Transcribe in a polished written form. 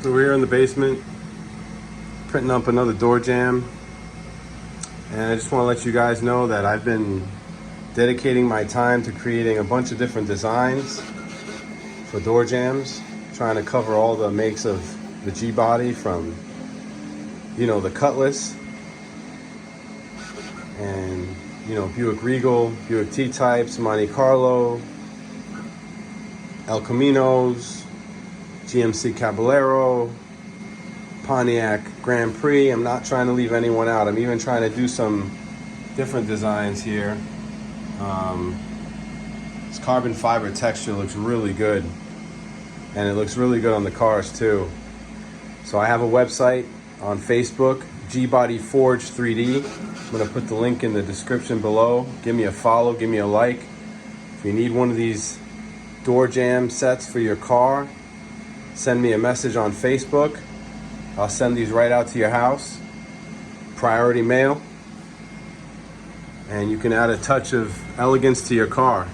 So we're here in the basement printing up another door jamb, and I just want to let you guys know that I've been dedicating my time to creating a bunch of different designs for door jambs, trying to cover all the makes of the GBody, from the Cutlass and Buick Regal, Buick T-Types, Monte Carlo, El Caminos, GMC Caballero, Pontiac Grand Prix. I'm not trying to leave anyone out. I'm even trying to do some different designs here. This carbon fiber texture looks really good, and it looks really good on the cars too. So I have a website on Facebook, GBody Forge 3D. I'm gonna put the link in the description below. Give me a follow, give me a like. If you need one of these door jamb sets for your car, send me a message on Facebook. I'll send these right out to your house, priority mail, and you can add a touch of elegance to your car.